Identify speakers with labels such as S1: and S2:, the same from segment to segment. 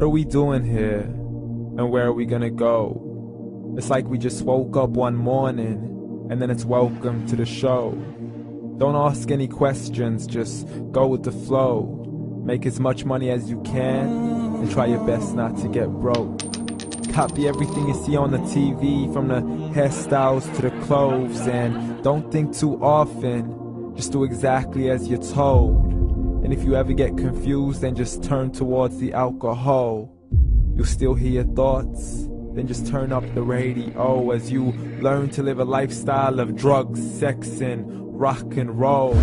S1: What are we doing here? And where are we gonna go? It's like we just woke up one morning and then it's welcome to the show. Don't ask any questions, just go with the flow. Make as much money as you can and try your best not to get broke. Copy everything you see on the TV, from the hairstyles to the clothes, and don't think too often, just do exactly as you're told. And if you ever get confused, then just turn towards the alcohol. You'll still hear your thoughts, then just turn up the radio as you learn to live a lifestyle of drugs, sex, and rock and roll.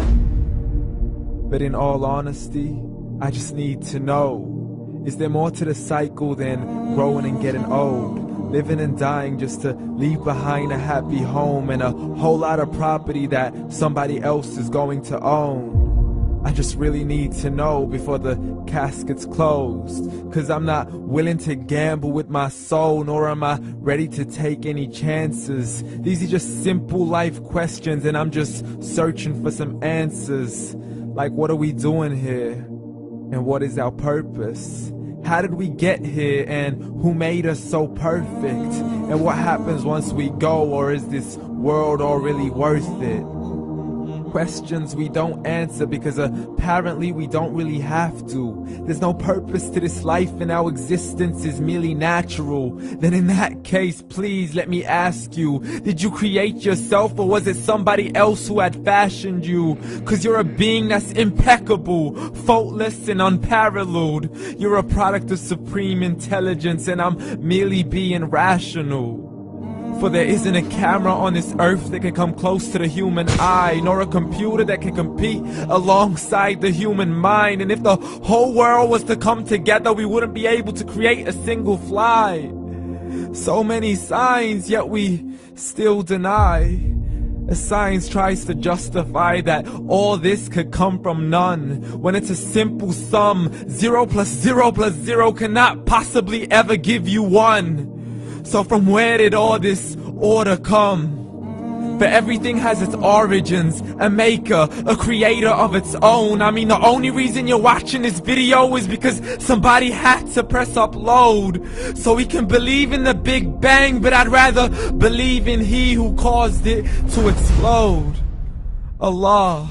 S1: But in all honesty, I just need to know, is there more to the cycle than growing and getting old? Living and dying just to leave behind a happy home and a whole lot of property that somebody else is going to own. I just really need to know before the casket's closed, 'cause I'm not willing to gamble with my soul, nor am I ready to take any chances. These are just simple life questions and I'm just searching for some answers. Like, what are we doing here? And what is our purpose? How did we get here, and who made us so perfect? And what happens once we go, or is this world all really worth it? Questions we don't answer because apparently we don't really have to. There's no purpose to this life and our existence is merely natural. Then in that case, please let me ask you, did you create yourself, or was it somebody else who had fashioned you? 'Cause you're a being that's impeccable, faultless and unparalleled. You're a product of supreme intelligence and I'm merely being rational. For there isn't a camera on this earth that can come close to the human eye, nor a computer that can compete alongside the human mind. And if the whole world was to come together, we wouldn't be able to create a single fly. So many signs, yet we still deny. As science tries to justify that all this could come from none, when it's a simple sum. 0 plus 0 plus 0 cannot possibly ever give you 1. So from where did all this order come? For everything has its origins, a maker, a creator of its own. I mean, the only reason you're watching this video is because somebody had to press upload. So we can believe in the Big Bang, but I'd rather believe in He who caused it to explode. Allah,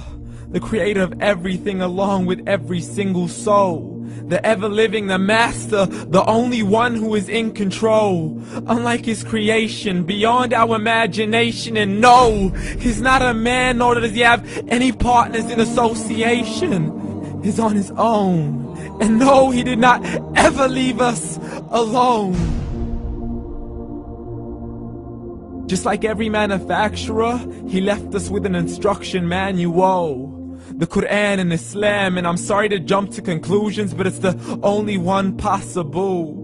S1: the creator of everything along with every single soul. The ever-living, the master, the only one who is in control. Unlike his creation, beyond our imagination. And no, he's not a man, nor does he have any partners in association. He's on his own. And no, he did not ever leave us alone. Just like every manufacturer, he left us with an instruction manual. The Quran and Islam, and I'm sorry to jump to conclusions, but it's the only one possible.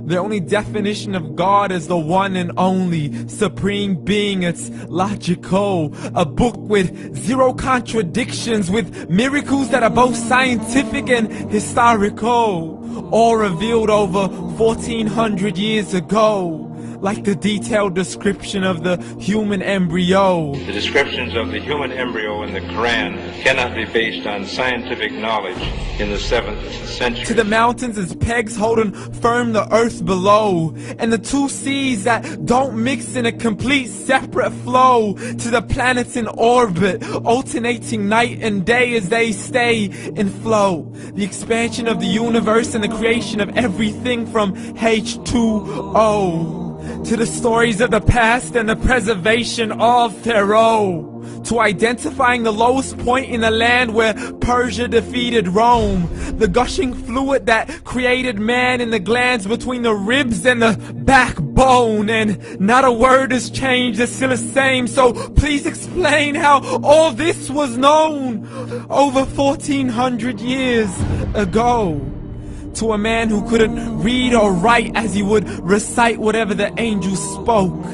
S1: The only definition of God is the one and only supreme being. It's logical, a book with 0 contradictions, with miracles that are both scientific and historical, all revealed over 1400 years ago. Like the detailed description of the human embryo.
S2: The descriptions of the human embryo in the Quran cannot be based on scientific knowledge in the 7th century.
S1: To the mountains as pegs holding firm the earth below, and the 2 seas that don't mix in a complete separate flow. To the planets in orbit, alternating night and day as they stay in flow. The expansion of the universe and the creation of everything from H2O. To the stories of the past and the preservation of Pharaoh. To identifying the lowest point in the land where Persia defeated Rome. The gushing fluid that created man in the glands between the ribs and the backbone. And not a word has changed, it's still the same. So please explain how all this was known over 1400 years ago. To a man who couldn't read or write, as he would recite whatever the angels spoke.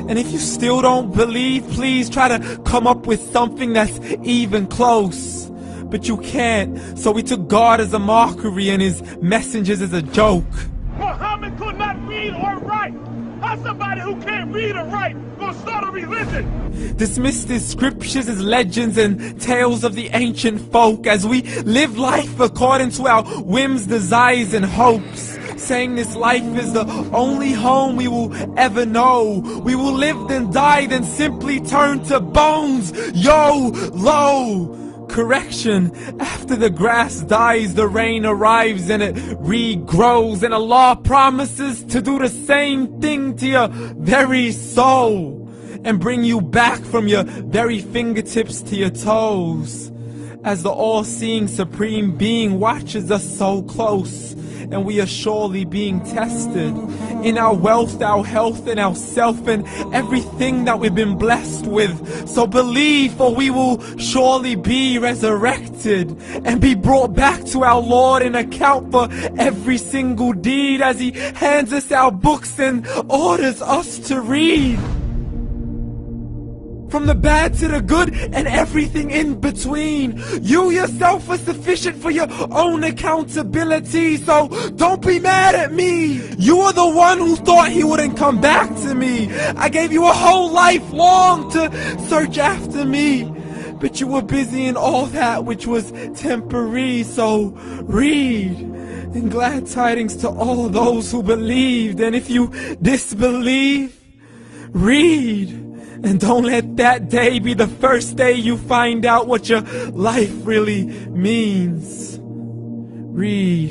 S1: And if you still don't believe, please try to come up with something that's even close. But you can't, so we took God as a mockery and his messengers as a joke.
S3: Muhammad could not read or write. How's somebody who can't read or write gonna start a religion?
S1: Dismissed his scriptures as legends and tales of the ancient folk, as we live life according to our whims, desires, and hopes. saying this life is the only home we will ever know. We will live then die, then simply turn to bones. YOLO! Correction, after the grass dies, the rain arrives and it regrows, and Allah promises to do the same thing to your very soul and bring you back from your very fingertips to your toes, as the all-seeing supreme being watches us so close, and we are surely being tested in our wealth, our health, and our self, and everything that we've been blessed with. So believe, for we will surely be resurrected and be brought back to our Lord and account for every single deed, as He hands us our books and orders us to read. From the bad to the good and everything in between. You yourself are sufficient for your own accountability, so don't be mad at me. You are the one who thought He wouldn't come back to me. I gave you a whole life long to search after me, but you were busy in all that which was temporary. So read, and glad tidings to all those who believed. And if you disbelieve, read. And don't let that day be the first day you find out what your life really means. Read.